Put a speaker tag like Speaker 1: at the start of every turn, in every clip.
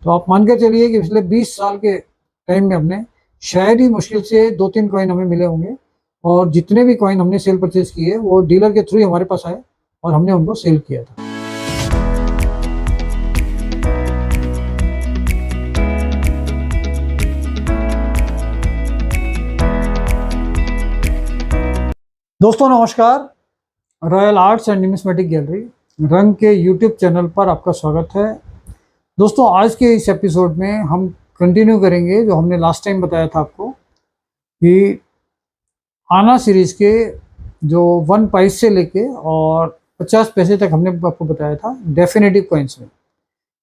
Speaker 1: तो आप मान के चलिए कि पिछले 20 साल के टाइम में हमने शायद ही मुश्किल से 2-3 कॉइन हमें मिले होंगे, और जितने भी कॉइन हमने सेल परचेज किए वो डीलर के थ्रू ही हमारे पास आए और हमने उनको सेल किया था। दोस्तों नमस्कार, royal arts and numismatic gallery रंग के यूट्यूब चैनल पर आपका स्वागत है। दोस्तों आज के इस एपिसोड में हम कंटिन्यू करेंगे जो हमने लास्ट टाइम बताया था आपको कि आना सीरीज के जो 1 पैसे से लेके और 50 पैसे तक हमने आपको बताया था डेफिनेटिव कॉइन्स में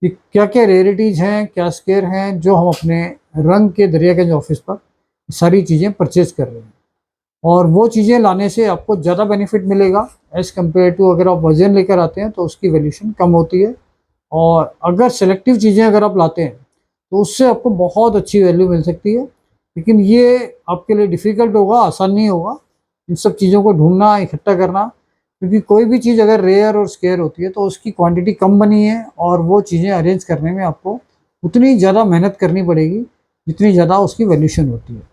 Speaker 1: कि क्या क्या रेयरिटीज़ हैं, क्या स्केयर हैं जो हम अपने रंग के दरियागंज ऑफिस पर सारी चीज़ें परचेज कर रहे हैं। और वो चीज़ें लाने से आपको ज़्यादा बेनिफिट मिलेगा एज़ कम्पेयर टू अगर आप वजन लेकर आते हैं तो उसकी वैल्यूशन कम होती है। और अगर सेलेक्टिव चीज़ें अगर आप लाते हैं तो उससे आपको बहुत अच्छी वैल्यू मिल सकती है, लेकिन ये आपके लिए डिफ़िकल्ट होगा, आसान नहीं होगा इन सब चीज़ों को ढूंढना, इकट्ठा करना, क्योंकि कोई भी चीज़ अगर रेयर और स्केयर होती है तो उसकी क्वांटिटी कम बनी है और वो चीज़ें अरेंज करने में आपको उतनी ज़्यादा मेहनत करनी पड़ेगी जितनी ज़्यादा उसकी वैल्यूशन होती है।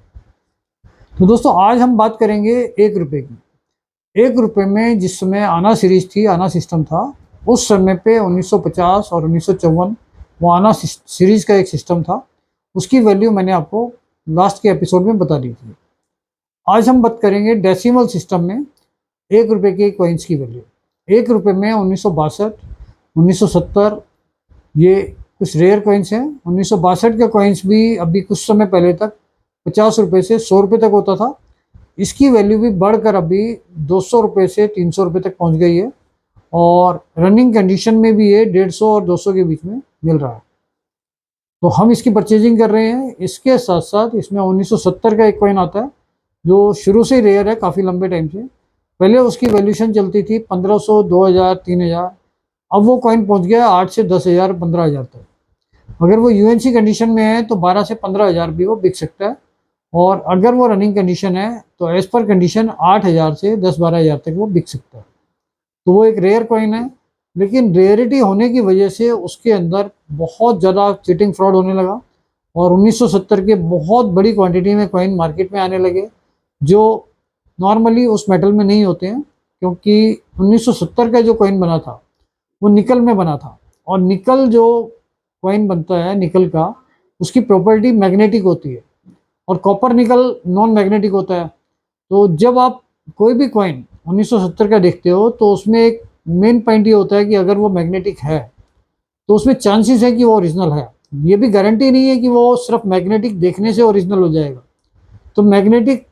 Speaker 1: तो दोस्तों आज हम बात करेंगे 1 रुपये की। 1 रुपये में जिस समय आना सीरीज थी, आना सिस्टम था, उस समय पे 1950 और 1954 वो आना सीरीज का एक सिस्टम था, उसकी वैल्यू मैंने आपको लास्ट के एपिसोड में बता दी थी। आज हम बात करेंगे डेसिमल सिस्टम में 1 रुपये के कॉइन्स की वैल्यू। 1 रुपये में 1962, 1970 ये कुछ रेयर कॉइन्स हैं। 1962 का कॉइन्स भी अभी कुछ समय पहले तक 50 रुपये से 100 रुपये तक होता था। इसकी वैल्यू भी बढ़कर अभी 200 रुपये से 300 रुपये तक पहुंच गई है, और रनिंग कंडीशन में भी ये 150 और 200 के बीच में मिल रहा है। तो हम इसकी परचेजिंग कर रहे हैं। इसके साथ साथ इसमें 1970 का एक कॉइन आता है जो शुरू से ही रेयर है, काफ़ी लंबे टाइम से। पहले उसकी वैल्यूशन चलती थी 1500, 2000, 3000। अब वो कॉइन पहुंच गया 8 से 10,000, 15,000 तक। अगर वो यूएनसी कंडीशन में है तो 12 से 15,000 भी वो बिक सकता है, और अगर वो रनिंग कंडीशन है तो एज पर कंडीशन 8,000 से 10-12,000 तक वो बिक सकता है। तो वो एक रेयर कॉइन है, लेकिन रेयरिटी होने की वजह से उसके अंदर बहुत ज़्यादा चीटिंग फ्रॉड होने लगा, और 1970 के बहुत बड़ी क्वांटिटी में कॉइन मार्केट में आने लगे जो नॉर्मली उस मेटल में नहीं होते हैं, क्योंकि 1970 का जो कॉइन बना था वो निकल में बना था, और निकल जो कॉइन बनता है निकल का, उसकी प्रॉपर्टी मैग्नेटिक होती है, और कॉपर निकल नॉन मैग्नेटिक होता है। तो जब आप कोई भी कॉइन 1970 का देखते हो तो उसमें एक मेन पॉइंट ये होता है कि अगर वो मैग्नेटिक है तो उसमें चांसेस है कि वो ओरिजिनल है। ये भी गारंटी नहीं है कि वो सिर्फ मैग्नेटिक देखने से ओरिजिनल हो जाएगा। तो मैग्नेटिक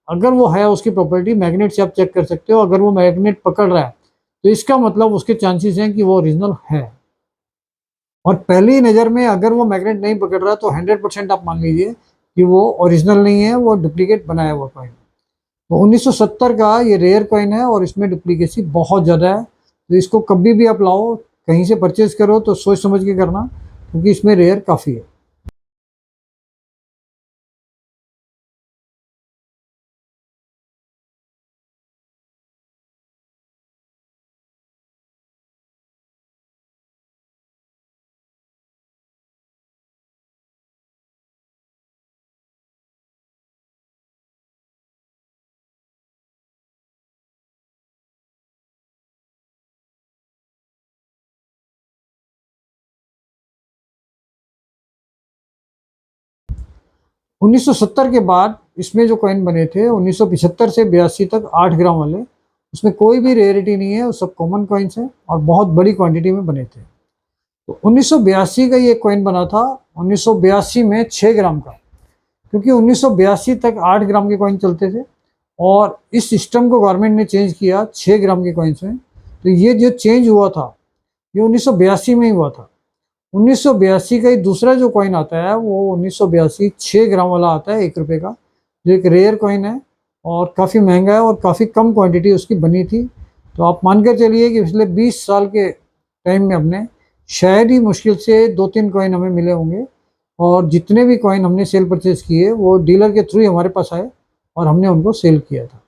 Speaker 1: अगर वो है, उसकी प्रॉपर्टी मैग्नेट से आप चेक कर सकते हो। अगर वो मैग्नेट पकड़ रहा है तो इसका मतलब उसके चांसेस हैं कि वो ओरिजिनल है। और पहली नज़र में अगर वो मैग्नेट नहीं पकड़ रहा तो 100% आप मान लीजिए कि वो ओरिजिनल नहीं है, वो डुप्लीकेट बनाया हुआ कॉइन। तो 1970 का ये रेयर कॉइन है और इसमें डुप्लीकेसी बहुत ज़्यादा है। तो इसको कभी भी आप लाओ, कहीं से परचेज करो तो सोच समझ के करना, क्योंकि इसमें रेयर काफ़ी है। उन्नीस सौ सत्तर के बाद इसमें जो कॉइन बने थे 1975 से 82 तक 8 ग्राम वाले, उसमें कोई भी रेयरिटी नहीं है, वो सब कॉमन कॉइन्स हैं और बहुत बड़ी क्वांटिटी में बने थे। तो 1982 का ये कॉइन बना था 1982 में 6 ग्राम का, क्योंकि 1982 तक 8 ग्राम के कॉइन चलते थे और इस सिस्टम को गवर्नमेंट ने चेंज किया 6 ग्राम के कॉइन्स में। तो ये जो चेंज हुआ था ये 1982 में ही हुआ था। 1982 का ही दूसरा जो कॉइन आता है वो 1982 6 ग्राम वाला आता है, 1 रुपये का, जो एक रेयर कॉइन है और काफ़ी महंगा है और काफ़ी कम क्वांटिटी उसकी बनी थी। तो आप मानकर चलिए कि पिछले 20 साल के टाइम में हमने शायद ही मुश्किल से 2-3 कॉइन हमें मिले होंगे, और जितने भी कॉइन हमने सेल परचेज किए वो डीलर के थ्रू ही हमारे पास आए और हमने उनको सेल किया था।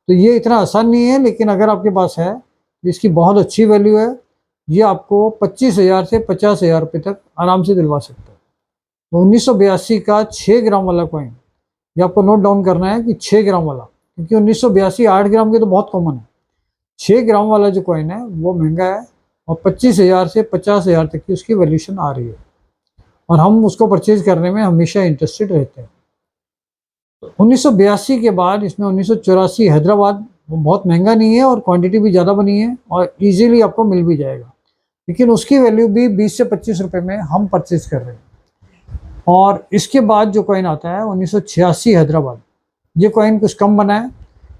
Speaker 1: तो ये इतना आसान नहीं है, लेकिन अगर आपके पास है तो इसकी बहुत अच्छी वैल्यू है। ये आपको 25,000 से 50,000 रुपये तक आराम से दिलवा सकता है। तो 1982 का 6 ग्राम वाला कॉइन, ये आपको नोट डाउन करना है कि 6 ग्राम वाला, क्योंकि 1982 8 ग्राम के तो बहुत कॉमन है। 6 ग्राम वाला जो कॉइन है वो महंगा है और 25,000 से 50,000 तक की उसकी वैल्यूशन आ रही है और हम उसको परचेज करने में हमेशा इंटरेस्टेड रहते हैं। 1982 के बाद इसमें 1984 हैदराबाद, वो बहुत महंगा नहीं है और क्वांटिटी भी ज़्यादा बनी है और इजीली आपको मिल भी जाएगा, लेकिन उसकी वैल्यू भी 20 से 25 रुपए में हम परचेज कर रहे हैं। और इसके बाद जो कॉइन आता है 1986 हैदराबाद, ये कॉइन कुछ कम बना है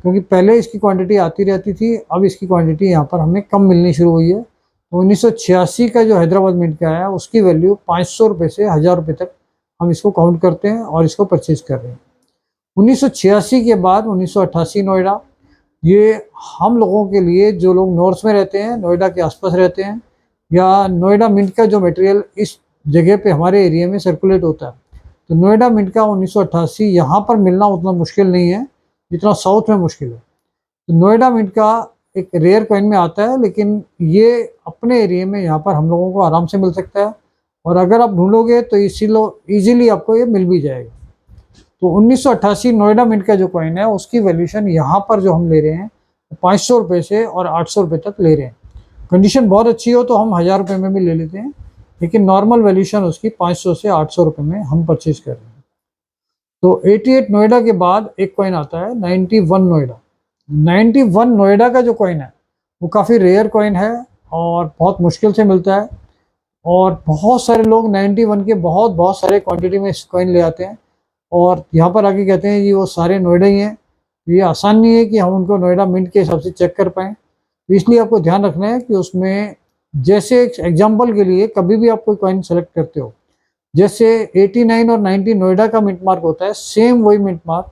Speaker 1: क्योंकि पहले इसकी क्वांटिटी आती रहती थी, अब इसकी क्वांटिटी यहाँ पर हमें कम मिलनी शुरू हुई है। तो 1986 का जो हैदराबाद मिंट का है उसकी वैल्यू 500 रुपये से 1000 रुपये तक हम इसको काउंट करते हैं और इसको परचेज कर रहे हैं। 1986 के बाद 1988 नोएडा, ये हम लोगों के लिए जो लोग नॉर्थ में रहते हैं, नोएडा के आसपास रहते हैं, या नोएडा मिंट का जो मटेरियल इस जगह पे हमारे एरिया में सर्कुलेट होता है, तो नोएडा मिंट का 1988 यहाँ पर मिलना उतना मुश्किल नहीं है जितना साउथ में मुश्किल है। तो नोएडा मिंट का एक रेयर कॉइन में आता है, लेकिन ये अपने एरिया में यहाँ पर हम लोगों को आराम से मिल सकता है और अगर आप ढूंढोगे तो इसीलिए आपको ये मिल भी जाएगा। तो 1988 नोएडा मिंट का जो कॉइन है उसकी वैल्यूशन यहाँ पर जो हम ले रहे हैं 500 रुपये से और 800 रुपये तक ले रहे हैं। कंडीशन बहुत अच्छी हो तो हम 1000 रुपये में भी ले लेते हैं, लेकिन नॉर्मल वैल्यूशन उसकी 500 से 800 रुपये में हम परचेज कर रहे हैं। तो 88 नोएडा के बाद एक कॉइन आता है 91 नोएडा। 91 नोएडा का जो कॉइन है वो काफ़ी रेयर कॉइन है और बहुत मुश्किल से मिलता है और बहुत सारे लोग 91 के बहुत सारे क्वांटिटी में इस कॉइन ले आते हैं और यहाँ पर आके कहते हैं कि वो सारे नोएडा ही हैं। ये आसान नहीं है कि हम उनको नोएडा मिंट के हिसाब से चेक कर पाएँ, तो इसलिए आपको ध्यान रखना है कि उसमें, जैसे एग्जाम्पल के लिए कभी भी आप कोई कॉइन सेलेक्ट करते हो, जैसे 89 और 90 नोएडा का मिंट मार्क होता है, सेम वही mint mark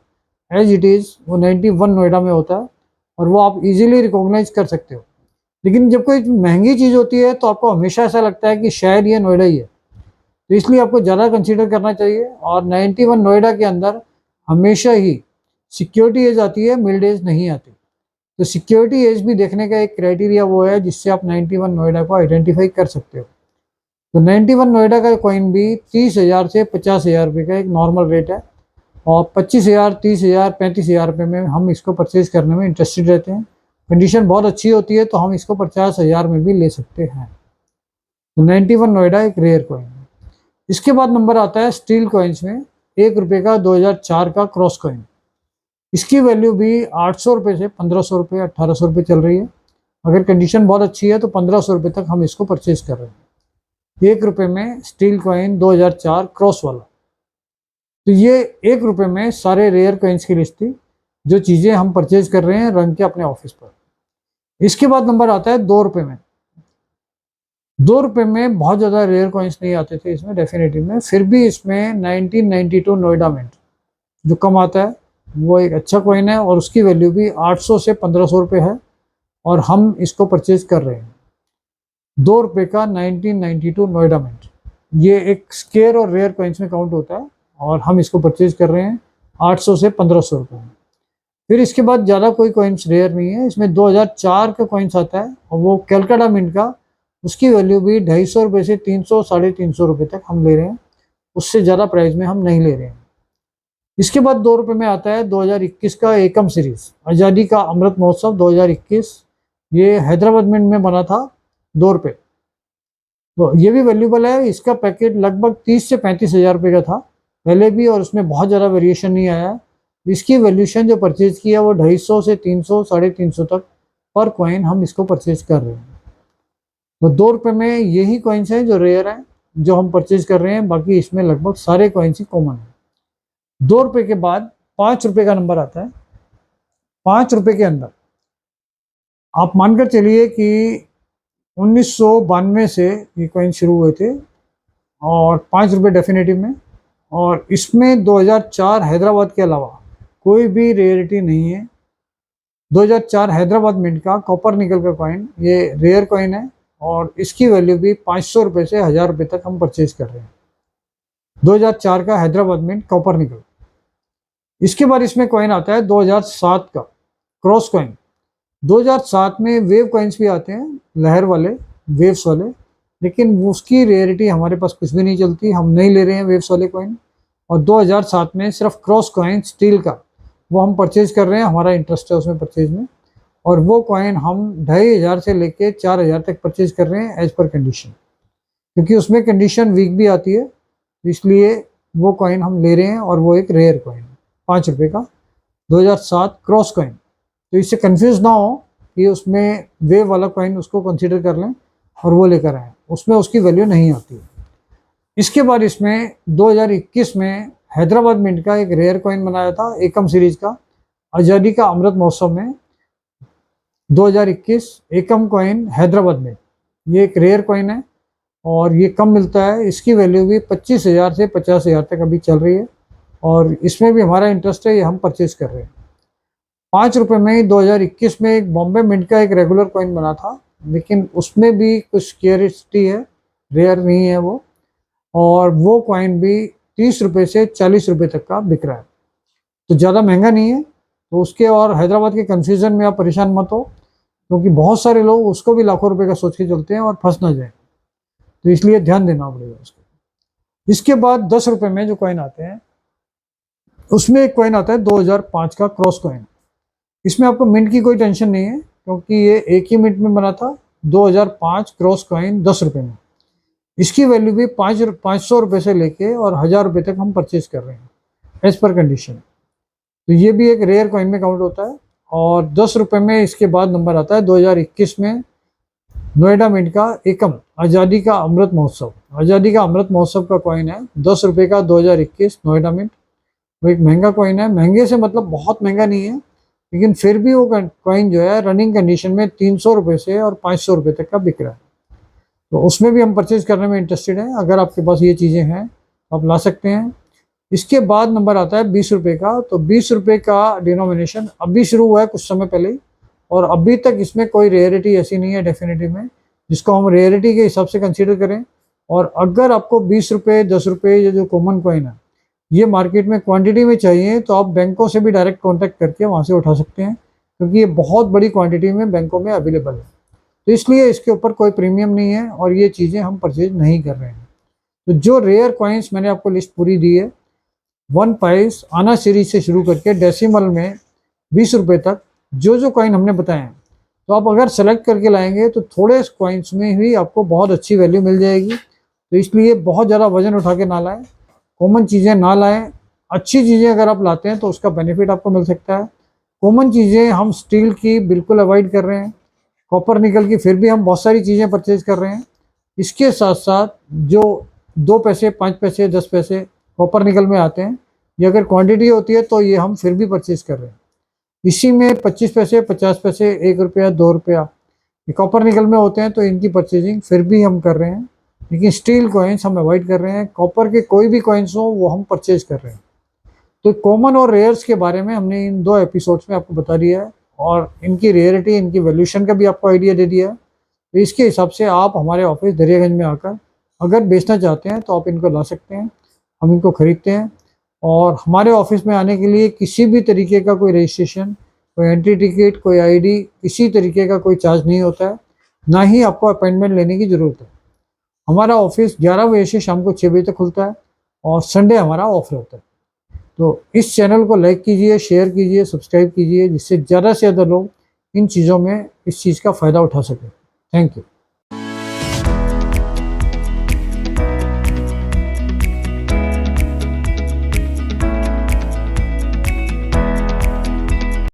Speaker 1: as it is वो 91 नोएडा में होता है और वो आप इजीली रिकॉग्नाइज कर सकते हो। लेकिन जब कोई महंगी चीज़ होती है तो आपको हमेशा ऐसा लगता है कि शायद ये नोएडा ही है, तो इसलिए आपको ज़्यादा कंसीडर करना चाहिए। और 91 नोएडा के अंदर हमेशा ही सिक्योरिटी एज आती है, मिल्ड एज नहीं आती। तो सिक्योरिटी एज भी देखने का एक क्राइटेरिया वो है जिससे आप 91 नोएडा को आइडेंटिफाई कर सकते हो। तो 91 नोएडा का कॉइन भी 30,000 से 50,000 रुपये का एक नॉर्मल रेट है और 25,000, 30,000, 35,000 रुपये में हम इसको परचेज करने में इंटरेस्टेड रहते हैं। कंडीशन बहुत अच्छी होती है तो हम इसको 50,000 में भी ले सकते हैं। तो 91 नोएडा एक रेयर कॉइन है। इसके बाद नंबर आता है स्टील कॉइन्स में 1 रुपये का 2004 का क्रॉस कॉइन। इसकी वैल्यू भी 800 रुपये से 1500 रुपये, 1800 रुपये चल रही है। अगर कंडीशन बहुत अच्छी है तो 1500 रुपये तक हम इसको परचेज कर रहे हैं। 1 रुपये में स्टील कॉइन 2004 क्रॉस वाला। तो ये 1 रुपये में सारे रेयर कॉइन्स की लिस्ट थी जो चीज़ें हम परचेज कर रहे हैं रंग के अपने ऑफिस पर। इसके बाद नंबर आता है 2 रुपये में। 2 रुपये में बहुत ज़्यादा रेयर कॉइन्स नहीं आते थे इसमें डेफिनेटिव में, फिर भी इसमें 1992 नोएडा मिंट जो कम आता है वो एक अच्छा कॉइन है और उसकी वैल्यू भी 800 से 1500 रुपये है और हम इसको परचेज कर रहे हैं। 2 रुपये का 1992 नोएडा मिंट, ये एक स्केयर और रेयर कॉइन्स में काउंट होता है और हम इसको परचेज कर रहे हैं 800 से 1500 रुपये में। फिर इसके बाद ज़्यादा कोई कॉइन्स रेयर नहीं है। इसमें 2004 का कॉइन्स आता है और वो कैलकाटा मिंट का, उसकी वैल्यू भी 250 रुपये से 300, 350 रुपये तक हम ले रहे हैं, उससे ज़्यादा प्राइस में हम नहीं ले रहे हैं। इसके बाद 2 रुपये में आता है 2021 का एकम सीरीज, आज़ादी का अमृत महोत्सव 2021। ये हैदराबाद मिंट में बना था, 2 रुपये। तो ये भी वैल्यूबल है। इसका पैकेट लगभग 30 से 35,000 रुपये का था पहले भी और उसमें बहुत ज़्यादा वेरिएशन नहीं आया है। इसकी वैल्यूशन जो परचेज किया वो 250 से 300, 350 तक पर कॉइन हम इसको परचेज कर रहे हैं। तो 2 रुपये में यही कॉइन्स हैं जो रेयर हैं जो हम परचेज कर रहे हैं, बाकी इसमें लगभग सारे कॉइन्स ही कॉमन हैं। 2 रुपये के बाद 5 रुपये का नंबर आता है। 5 रुपये के अंदर आप मानकर चलिए कि 1992 से ये कॉइन शुरू हुए थे और 5 रुपये डेफिनेटिव में, और इसमें 2004 हैदराबाद के अलावा कोई भी रेयरिटी नहीं है। 2004 हैदराबाद मिंट का कॉपर निकल का कॉइन, ये रेयर कॉइन है और इसकी वैल्यू भी 500 रुपये से 1000 रुपये तक हम परचेज कर रहे हैं। 2004 का हैदराबाद मिंट कॉपर निकल। इसके बाद इसमें कॉइन आता है 2007 का क्रॉस कॉइन। 2007 में वेव कॉइन्स भी आते हैं, लहर वाले, वेव्स वाले, लेकिन उसकी रेयरिटी हमारे पास कुछ भी नहीं चलती, हम नहीं ले रहे हैं वेव्स वाले कॉइन। और 2007 में सिर्फ क्रॉस कॉइन स्टील का वो हम परचेज कर रहे हैं, हमारा इंटरेस्ट है उसमें परचेज में। और वो कॉइन हम 2500 से लेके 4000 तक परचेज कर रहे हैं एज पर कंडीशन, क्योंकि उसमें कंडीशन वीक भी आती है, इसलिए वो कॉइन हम ले रहे हैं। और वो एक रेयर कॉइन है, 5 रुपये का 2007 क्रॉस कॉइन। तो इससे कंफ्यूज ना हो कि उसमें वेव वाला कॉइन उसको कंसीडर कर लें और वो लेकर आए, उसमें उसकी वैल्यू नहीं आती है। इसके बाद इसमें 2021 में हैदराबाद मिंट का एक रेयर कॉइन बनाया था एकम सीरीज का, आज़ादी का अमृत महोत्सव में 2021 एकम कॉइन हैदराबाद में। ये एक रेयर कॉइन है और ये कम मिलता है, इसकी वैल्यू भी 25,000 से 50,000 तक अभी चल रही है। और इसमें भी हमारा इंटरेस्ट है, ये हम परचेज कर रहे हैं। 5 रुपये में ही 2021 में एक बॉम्बे मिंट का एक रेगुलर कॉइन बना था, लेकिन उसमें भी कुछ स्केरिटी है, रेयर नहीं है वो। और वो कॉइन भी 30 रुपये से 40 रुपये तक का बिक रहा है, तो ज़्यादा महंगा नहीं है। तो उसके और हैदराबाद के कन्फ्यूज़न में आप परेशान मत हो, क्योंकि बहुत सारे लोग उसको भी लाखों रुपए का सोच के चलते हैं और फंस ना जाए, तो इसलिए ध्यान देना पड़ेगा उसको। इसके बाद 10 रुपये में जो कॉइन आते हैं, उसमें एक कॉइन आता है 2005 का क्रॉस कॉइन। इसमें आपको मिंट की कोई टेंशन नहीं है, क्योंकि ये एक ही मिनट में बना था। 2005 क्रॉस कॉइन 10 रुपये में, इसकी वैल्यू भी 500 रुपये से लेके और 1000 रुपये तक हम परचेज कर रहे हैं एज पर कंडीशन। तो ये भी एक रेयर कॉइन में काउंट होता है। और 10 रुपये में इसके बाद नंबर आता है 2021 में नोएडा मिंट का एकम आज़ादी का अमृत महोत्सव। आज़ादी का अमृत महोत्सव का कॉइन है 10 रुपये का 2021 नोएडा मिंट। वो एक महंगा कॉइन है, महंगे से मतलब बहुत महंगा नहीं है, लेकिन फिर भी वो कॉइन जो है रनिंग कंडीशन में 300 रुपये से और 500 रुपये तक का बिक रहा है। तो उसमें भी हम परचेज करने में इंटरेस्टेड हैं। अगर आपके पास ये चीज़ें हैं आप ला सकते हैं। इसके बाद नंबर आता है 20 रुपये का। तो 20 रुपये का डिनोमिनेशन अभी शुरू हुआ है कुछ समय पहले ही, और अभी तक इसमें कोई रेयरिटी ऐसी नहीं है डेफिनेटिव में जिसको हम रेयरिटी के हिसाब से कंसीडर करें। और अगर आपको 20 रुपये 10 रुपये ये जो कॉमन कॉइन है ये मार्केट में क्वांटिटी में चाहिए, तो आप बैंकों से भी डायरेक्ट कॉन्टैक्ट करके वहाँ से उठा सकते हैं, क्योंकि ये बहुत बड़ी क्वान्टिटी में बैंकों में अवेलेबल है। तो इसलिए इसके ऊपर कोई प्रीमियम नहीं है और ये चीज़ें हम परचेज नहीं कर रहे हैं। तो जो रेयर कॉइन्स मैंने आपको लिस्ट पूरी दी है, 1 पाइस आना सीरीज से शुरू करके डेसिमल में 20 रुपये तक जो जो कॉइन हमने बताए हैं, तो आप अगर सेलेक्ट करके लाएंगे तो थोड़े कॉइन्स में ही आपको बहुत अच्छी वैल्यू मिल जाएगी। तो इसलिए बहुत ज़्यादा वजन उठा के ना लाएं, कॉमन चीज़ें ना लाएं। अच्छी चीज़ें अगर आप लाते हैं तो उसका बेनिफिट आपको मिल सकता है। कॉमन चीज़ें हम स्टील की बिल्कुल अवॉइड कर रहे हैं, कॉपर निकल की फिर भी हम बहुत सारी चीज़ें परचेज कर रहे हैं। इसके साथ साथ जो 2 पैसे 5 पैसे 10 पैसे कॉपर निकल में आते हैं, ये अगर क्वांटिटी होती है तो ये हम फिर भी परचेज कर रहे हैं। इसी में 25 पैसे 50 पैसे 1 रुपया 2 रुपया ये कॉपर निकल में होते हैं, तो इनकी परचेजिंग फिर भी हम कर रहे हैं। लेकिन स्टील कॉइन्स हम अवॉइड कर रहे हैं, कॉपर के कोई भी कॉइन्स हो वो हम परचेज कर रहे हैं। तो कॉमन और रेयर्स के बारे में हमने इन 2 एपिसोड्स में आपको बता दिया है, और इनकी रेयरिटी इनकी वैल्यूशन का भी आपको आइडिया दे दिया है। तो इसके हिसाब से आप हमारे ऑफिस दरियागंज में आकर अगर बेचना चाहते हैं तो आप इनको ला सकते हैं, हम इनको खरीदते हैं। और हमारे ऑफिस में आने के लिए किसी भी तरीके का कोई रजिस्ट्रेशन, कोई एंट्री टिकट, कोई आईडी, किसी तरीके का कोई चार्ज नहीं होता है, ना ही आपको अपॉइंटमेंट लेने की ज़रूरत है। हमारा ऑफिस 11 बजे से शाम को 6 बजे तक खुलता है और संडे हमारा ऑफ रहता है। तो इस चैनल को लाइक कीजिए, शेयर कीजिए, सब्सक्राइब कीजिए, जिससे ज़्यादा से ज़्यादा लोग इन चीज़ों में इस चीज़ का फ़ायदा उठा सकें। Thank you.